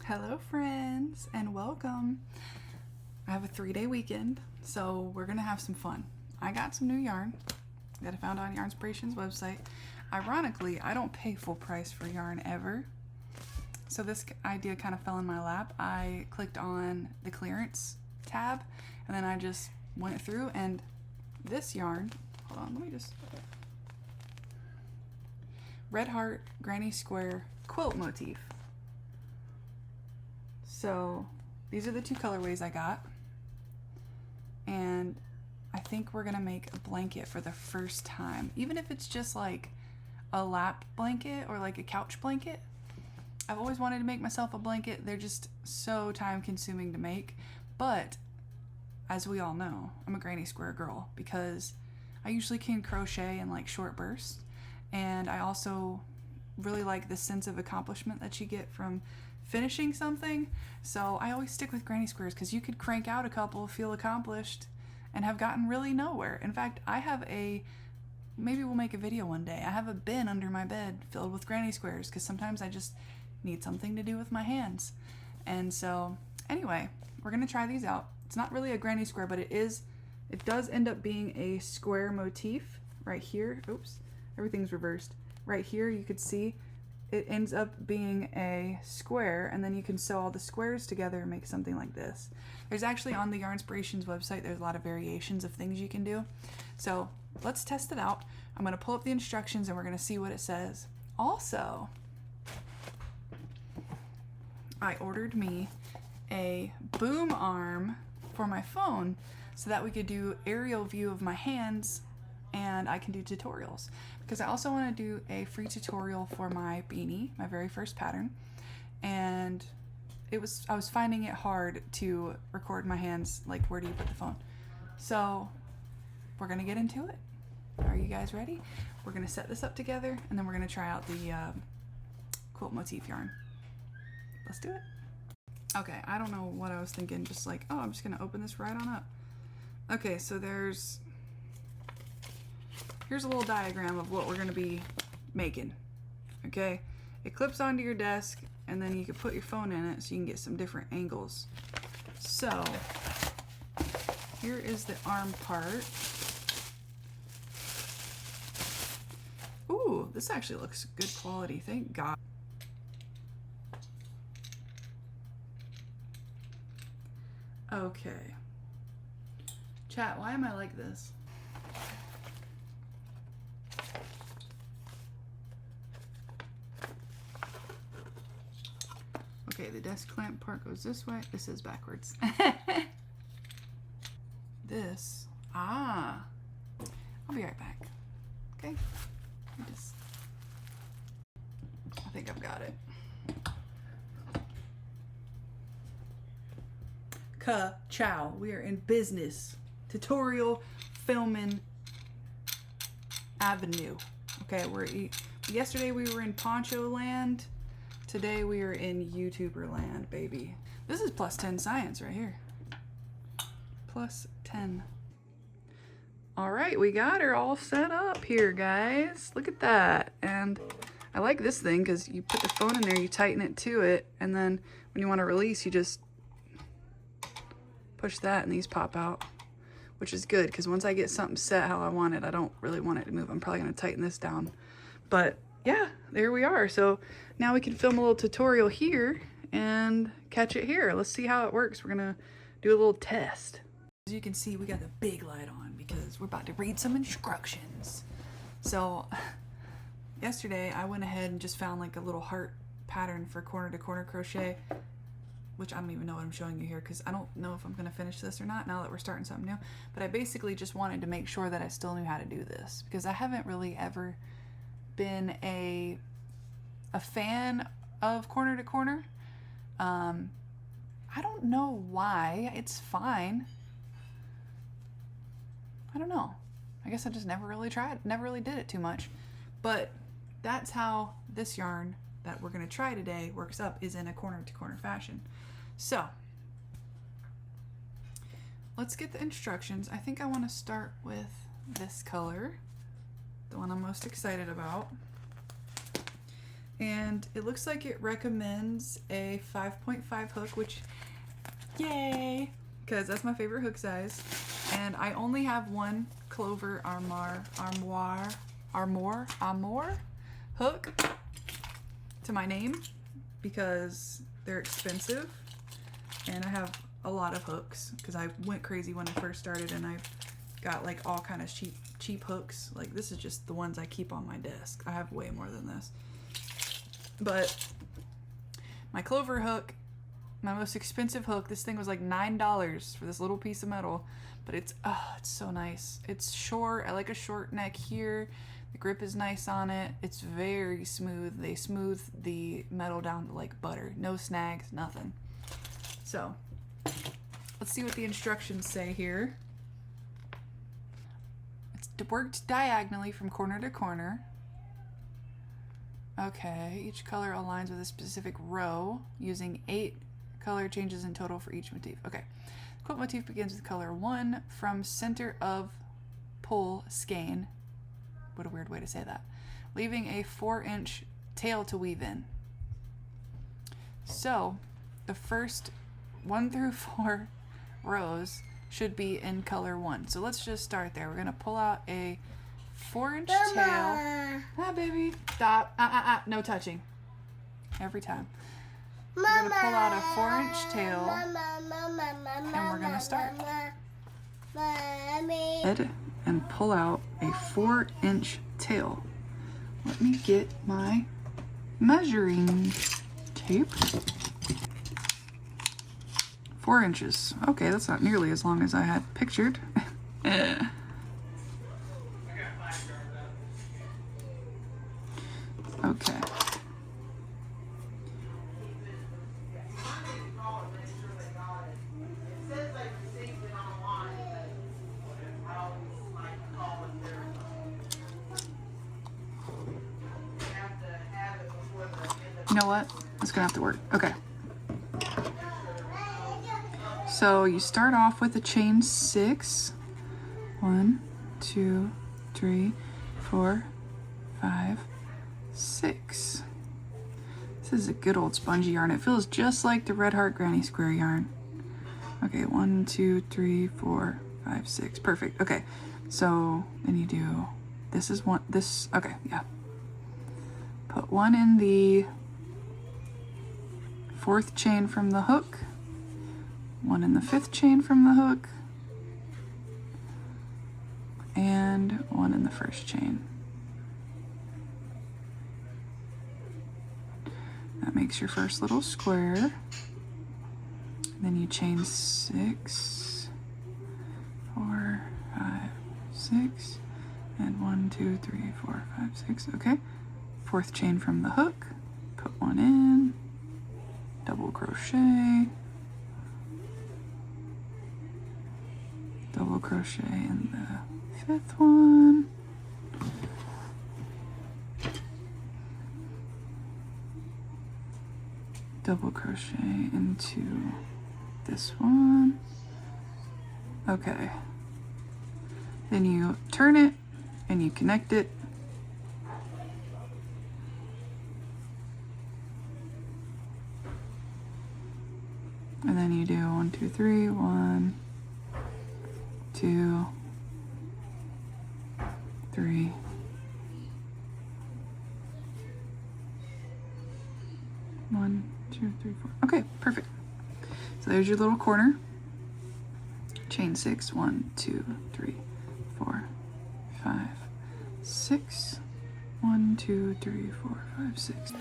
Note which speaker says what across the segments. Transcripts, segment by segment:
Speaker 1: Hello friends and welcome. I have a 3-day weekend, so we're gonna have some fun. I got some new yarn that I found on Yarnspiration's website. Ironically, I don't pay full price for yarn ever, so this idea kind of fell in my lap. I clicked on the clearance tab and then I just went through, and this yarn, hold on, let me just, Red Heart Granny Square Quilt Motif. So these are the two colorways I got, and I think we're gonna make a blanket for the first time, even if it's just like a lap blanket or like a couch blanket. I've always wanted to make myself a blanket. They're just so time consuming to make, but as we all know, I'm a granny square girl because I usually can crochet in like short bursts, and I also really like the sense of accomplishment that you get from finishing something. So I always stick with granny squares because you could crank out a couple, feel accomplished, and have gotten really nowhere. In fact, I have maybe we'll make a video one day, I have a bin under my bed filled with granny squares because sometimes I just need something to do with my hands. And so anyway, we're gonna try these out. It's not really a granny square, but it does end up being a square motif right here. Oops, everything's reversed. Right here you could see it ends up being a square, and then you can sew all the squares together and make something like this. There's actually, on the Yarnspiration's website, there's a lot of variations of things you can do. So let's test it out. I'm gonna pull up the instructions and we're gonna see what it says. Also, I ordered me a boom arm for my phone so that we could do aerial view of my hands and I can do tutorials, because I also want to do a free tutorial for my beanie, my very first pattern, and I was finding it hard to record my hands, like where do you put the phone. So we're gonna get into it. Are you guys ready? We're gonna set this up together and then we're gonna try out the quilt motif yarn. Let's do it. Okay, I don't know what I was thinking, just like, oh, I'm just gonna open this right on up. Okay, so here's a little diagram of what we're gonna be making, okay? It clips onto your desk, and then you can put your phone in it so you can get some different angles. So, here is the arm part. Ooh, this actually looks good quality, thank God. Okay. Chat, why am I like this? Okay, the desk clamp part goes this way. This is backwards. I'll be right back. Okay, I think I've got it. Ka-chow, we are in business. Tutorial filming avenue. Okay, yesterday we were in poncho land. Today we are in YouTuber land, baby. This is +10 science right here. +10. All right, we got her all set up here, guys. Look at that. And I like this thing because you put the phone in there, you tighten it to it, and then when you want to release, you just push that and these pop out, which is good because once I get something set how I want it, I don't really want it to move. I'm probably gonna tighten this down. But yeah, there we are. So now we can film a little tutorial here and catch it here. Let's see how it works. We're gonna do a little test. As you can see, we got the big light on because we're about to read some instructions. So yesterday I went ahead and just found like a little heart pattern for corner to corner crochet, which I don't even know what I'm showing you here because I don't know if I'm gonna finish this or not now that we're starting something new. But I basically just wanted to make sure that I still knew how to do this because I haven't really ever been a fan of corner to corner. I don't know why. It's fine. I don't know. I guess I just never really tried, never really did it too much. But that's how this yarn that we're gonna try today works up, is in a corner to corner fashion. So let's get the instructions. I think I want to start with this color, the one I'm most excited about. And it looks like it recommends a 5.5 hook, which, yay, because that's my favorite hook size. And I only have one Clover Armoire hook to my name because they're expensive, and I have a lot of hooks because I went crazy when I first started, and I've got like all kind of cheap hooks. Like this is just the ones I keep on my desk. I have way more than this. But my Clover hook, my most expensive hook, this thing was like $9 for this little piece of metal, but it's so nice. It's short. I like a short neck here. The grip is nice on it. It's very smooth. They smooth the metal down to like butter. No snags, nothing. So let's see what the instructions say here. It's worked diagonally from corner to corner. Okay, each color aligns with a specific row using 8 color changes in total for each motif. Okay, quilt motif begins with color 1 from center of pull skein. What a weird way to say that. Leaving a 4-inch tail to weave in. So the first 1 through 4 rows should be in color 1. So let's just start there. We're gonna pull out a 4-inch tail. Ah, baby, stop. No touching. Every time. We're gonna pull out a 4-inch tail, and we're gonna start. And pull out a 4-inch tail. Let me get my measuring tape. 4 inches. Okay, that's not nearly as long as I had pictured. Okay. You know what? It's gonna have to work. Okay. So you start off with a chain 6. 1, 2, 3, 4, 5, 6. This is a good old spongy yarn. It feels just like the Red Heart Granny Square yarn. Okay, 1, 2, 3, 4, 5, 6. Perfect. Okay, so then you do, this is one, this, okay, yeah. Put 1 in the 4th chain from the hook, 1 in the 5th chain from the hook, and 1 in the 1st chain. That makes your first little square. Then you chain 6, 4, 5, 6, and 1, 2, 3, 4, 5, 6. Okay. 4th chain from the hook. Put 1 in. Double crochet. Double crochet in the 5th one. Double crochet into this one. Okay. Then you turn it and you connect it. And then you do 1, 2, 3, 1, 2, 3. One, 2, 3, 4. Okay, perfect. So there's your little corner. Chain 6, 1, 2, 3, 4, 5, 6. 1, 2, 3, 4, 5, 6.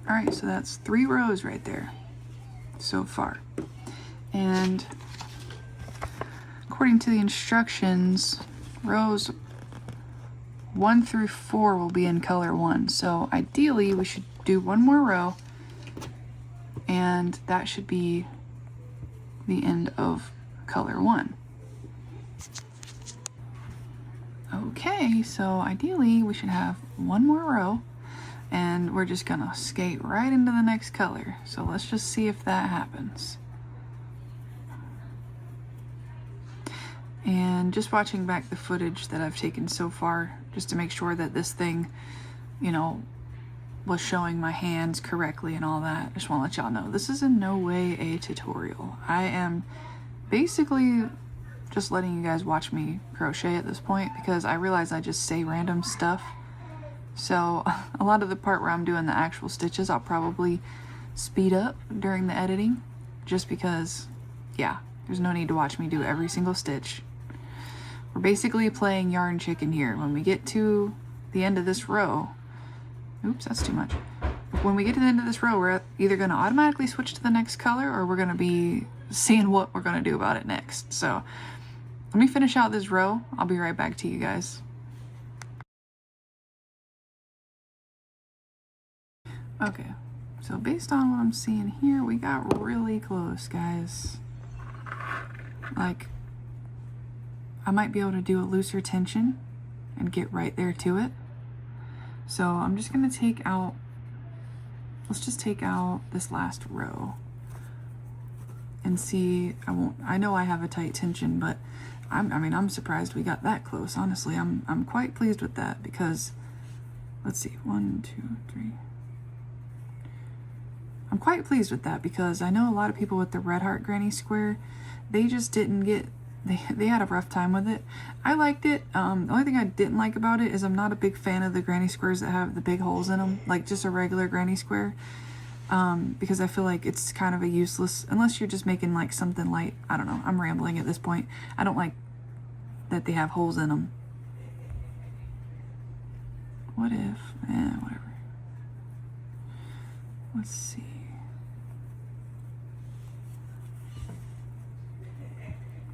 Speaker 1: All right, so that's 3 rows right there so far. And according to the instructions, rows 1 through 4 will be in color 1. So ideally we should do one more row, and that should be the end of color 1. Okay, so ideally we should have one more row, and we're just gonna skate right into the next color. So let's just see if that happens. And just watching back the footage that I've taken so far, just to make sure that this thing, you know, was showing my hands correctly and all that. I just want to let y'all know, this is in no way a tutorial. I am basically just letting you guys watch me crochet at this point, because I realize I just say random stuff. So a lot of the part where I'm doing the actual stitches, I'll probably speed up during the editing, just because, yeah, there's no need to watch me do every single stitch. We're basically playing yarn chicken here. When we get to the end of this row, oops, that's too much. When we get to the end of this row, we're either going to automatically switch to the next color, or we're going to be seeing what we're going to do about it next. So let me finish out this row. I'll be right back to you guys. Okay, so based on what I'm seeing here, we got really close, guys. Like, I might be able to do a looser tension and get right there to it. So I'm just gonna take out, let's just take out this last row and see. I know I have a tight tension, but I'm surprised we got that close. Honestly, I'm quite pleased with that, because let's see, 1, 2, 3. I'm quite pleased with that, because I know a lot of people with the Red Heart Granny Square, they just didn't get, they had a rough time with it. I liked it. The only thing I didn't like about it is I'm not a big fan of the granny squares that have the big holes in them, like just a regular granny square, because I feel like it's kind of a useless, unless you're just making like something light. I don't know, I'm rambling at this point. I don't like that they have holes in them. What if, whatever. Let's see.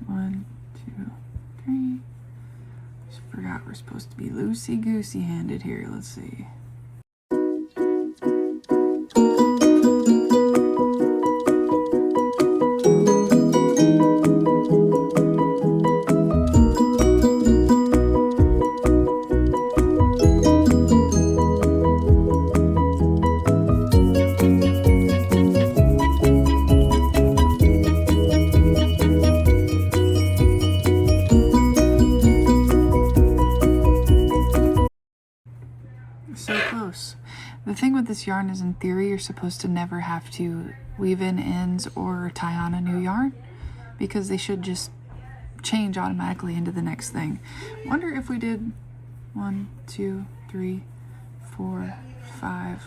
Speaker 1: One, 2, 3. Just forgot we're supposed to be loosey-goosey handed here. Let's see. So close. The thing with this yarn is, in theory, you're supposed to never have to weave in ends or tie on a new yarn, because they should just change automatically into the next thing. Wonder if we did 1, 2, 3, 4, 5,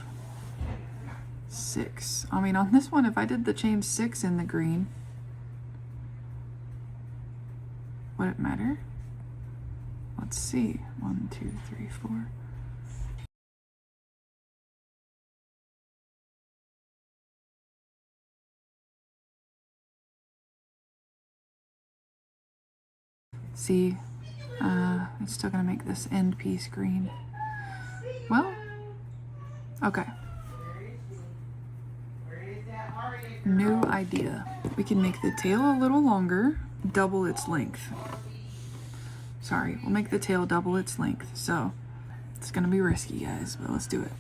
Speaker 1: 6. I mean, on this one, if I did the chain 6 in the green, would it matter? Let's see. 1, 2, 3, 4. See, it's still gonna make this end piece green. Well, okay. New idea. We can make the tail a little longer, double its length. Sorry, we'll make the tail double its length. So it's gonna be risky, guys, but let's do it.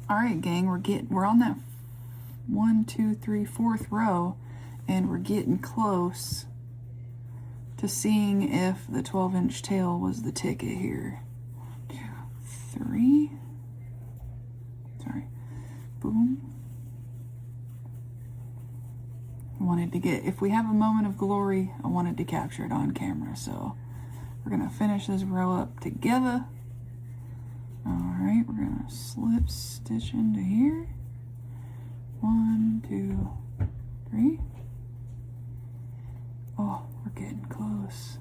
Speaker 1: Alright, gang, we're on that 1, 2, 3, 4th row, and we're getting close to seeing if the 12-inch tail was the ticket here. 1, 2, 3. Sorry. Boom. I wanted to get, if we have a moment of glory, I wanted to capture it on camera, so we're gonna finish this row up together. Alright, we're gonna slip stitch into here. 1, 2, 3. Oh, we're getting close.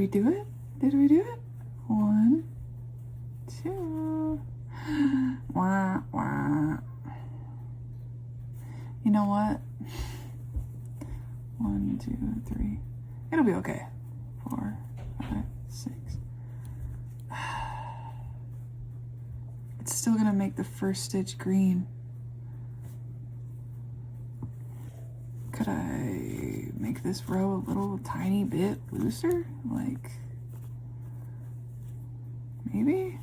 Speaker 1: we do it? Did we do it? 1, 2. Wah, wah. You know what? 1, 2, 3. It'll be okay. 4, 5, 6. It's still gonna make the first stitch green. Could I make this row a little tiny bit looser? Like, maybe?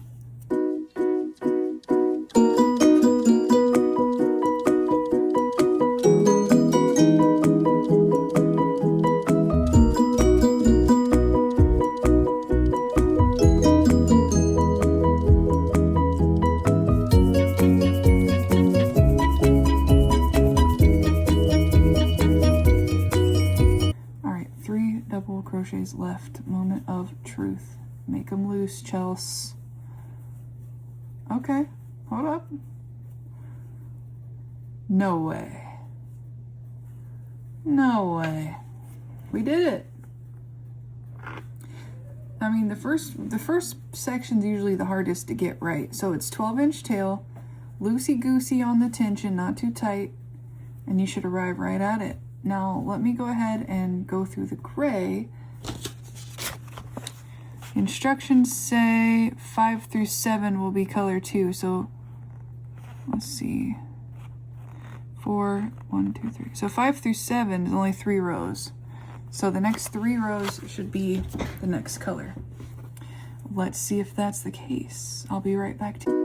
Speaker 1: Crochets left. Moment of truth. Make them loose, Chels. Okay, hold up. No way. No way. We did it. I mean, the first section's usually the hardest to get right. So it's 12-inch tail, loosey-goosey on the tension, not too tight, and you should arrive right at it. Now, let me go ahead and go through the gray. Instructions say 5 through 7 will be color 2, so let's see. 4, 1, 2, 3. So 5 through 7 is only 3 rows. So the next 3 rows should be the next color. Let's see if that's the case. I'll be right back to you.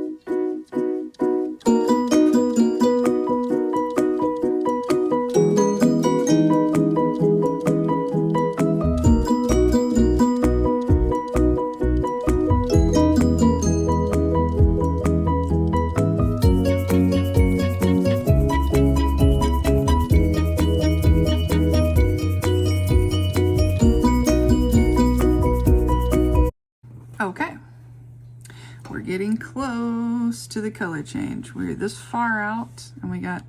Speaker 1: Okay, we're getting close to the color change. We're this far out and we got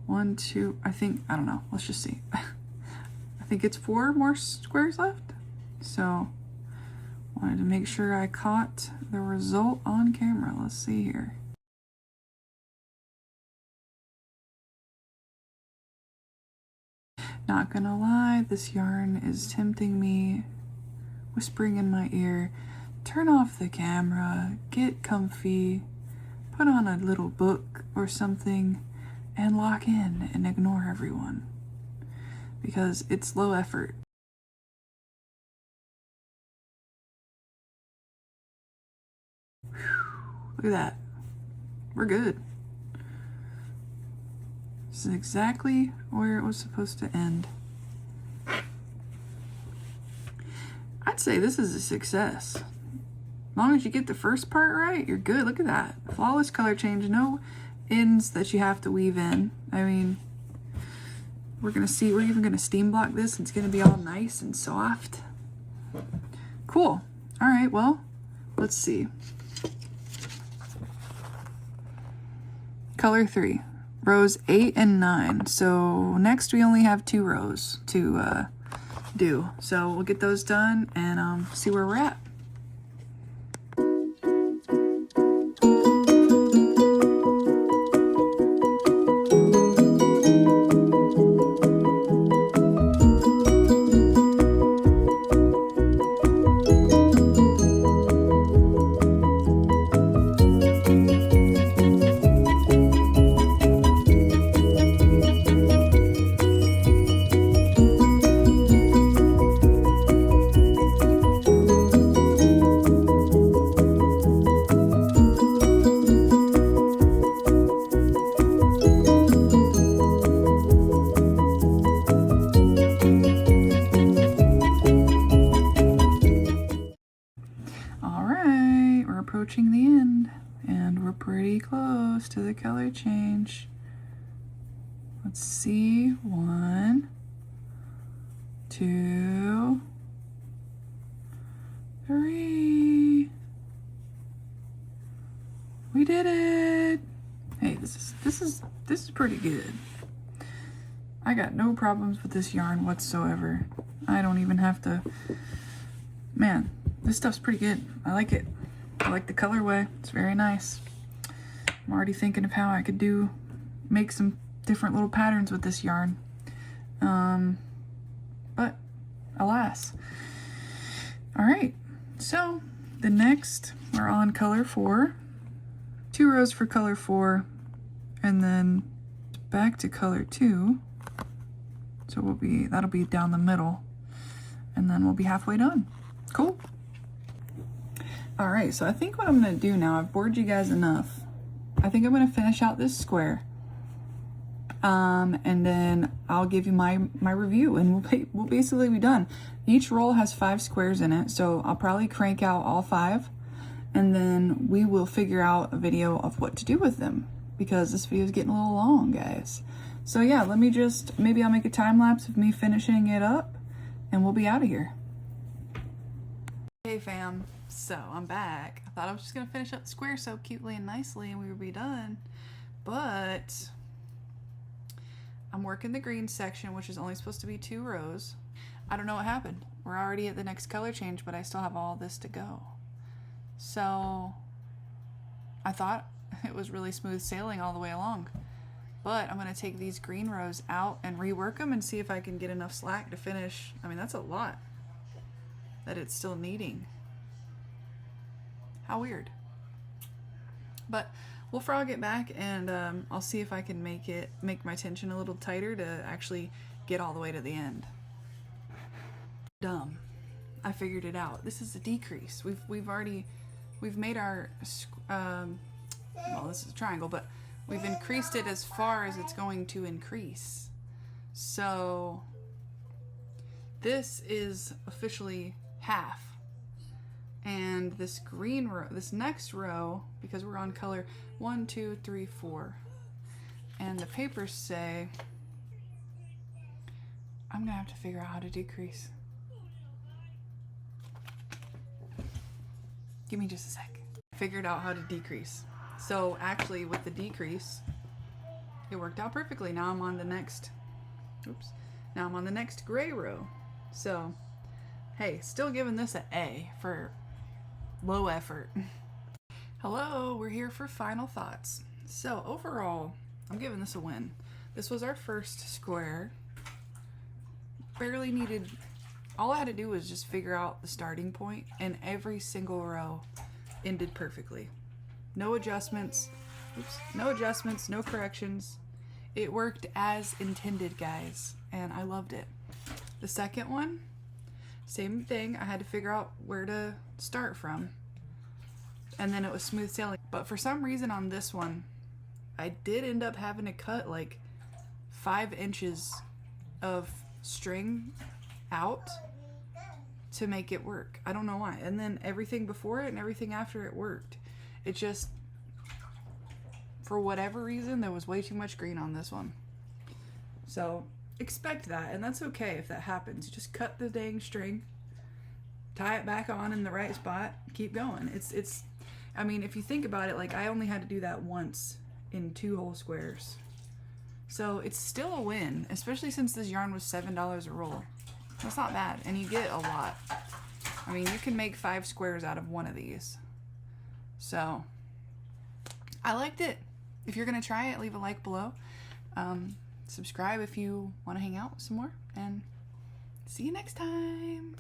Speaker 1: 1, 2, I don't know, let's just see. I think it's 4 more squares left. So wanted to make sure I caught the result on camera. Let's see here. Not gonna lie, this yarn is tempting me, whispering in my ear, turn off the camera, get comfy, put on a little book or something, and lock in and ignore everyone. Because it's low effort. Whew, look at that. We're good. This is exactly where it was supposed to end. I'd say this is a success. As long as you get the first part right, you're good. Look at that. Flawless color change. No ends that you have to weave in. I mean, we're even gonna steam block this. It's gonna be all nice and soft. Cool. All right, well, let's see. Color 3, rows 8 and 9. So next we only have 2 rows to do. So we'll get those done and see where we're at. Approaching the end, and we're pretty close to the color change. Let's see. 1, 2, 3. We did it. Hey, this is pretty good. I got no problems with this yarn whatsoever. I don't even have to Man, this stuff's pretty good. I like it. I like the colorway. It's very nice. I'm already thinking of how I could make some different little patterns with this yarn. But alas. All right, so the next we're on color 4, 2 rows for color 4, and then back to color 2. So that'll be down the middle, and then we'll be halfway done. Cool. All right, so I think what I'm gonna do now, I've bored you guys enough. I think I'm gonna finish out this square. And then I'll give you my review, and we'll basically be done. Each roll has 5 squares in it, so I'll probably crank out all 5, and then we will figure out a video of what to do with them, because this video is getting a little long, guys. So yeah, maybe I'll make a time lapse of me finishing it up, and we'll be out of here. Hey fam, so I'm back. I thought I was just gonna finish up the square so cutely and nicely and we would be done, but I'm working the green section, which is only supposed to be 2 rows. I don't know what happened. We're already at the next color change, but I still have all this to go. So I thought it was really smooth sailing all the way along, but I'm going to take these green rows out and rework them and see if I can get enough slack to finish. I mean, that's a lot that it's still needing. How weird. But we'll frog it back, and I'll see if I can make my tension a little tighter to actually get all the way to the end. Dumb. I figured it out. This is a decrease. We've made our well, this is a triangle, but we've increased it as far as it's going to increase. So this is officially half. And this green row, this next row, because we're on color 1, 2, 3, 4, and the papers say I'm gonna have to figure out how to decrease. Give me just a sec. Figured out how to decrease. So actually, with the decrease, it worked out perfectly. Now I'm on the next. Oops. Now I'm on the next gray row. So, hey, still giving this an A for low effort. Hello, we're here for final thoughts. So overall, I'm giving this a win. This was our first square. Barely needed, all I had to do was just figure out the starting point, and every single row ended perfectly. No adjustments, no corrections. It worked as intended, guys, and I loved it. The second one, same thing. I had to figure out where to start from, and then it was smooth sailing. But for some reason on this one, I did end up having to cut like 5 inches of string out to make it work. I don't know why. And then everything before it and everything after it worked. It just, for whatever reason, there was way too much green on this one. So expect that, and that's okay if that happens. You just cut the dang string, tie it back on in the right spot, keep going. It's I mean, if you think about it, like, I only had to do that once in 2 whole squares. So it's still a win, especially since this yarn was $7 a roll. That's not bad, and you get a lot. I mean, you can make 5 squares out of one of these. So I liked it. If you're gonna try it, leave a like below. Subscribe if you want to hang out some more, and see you next time.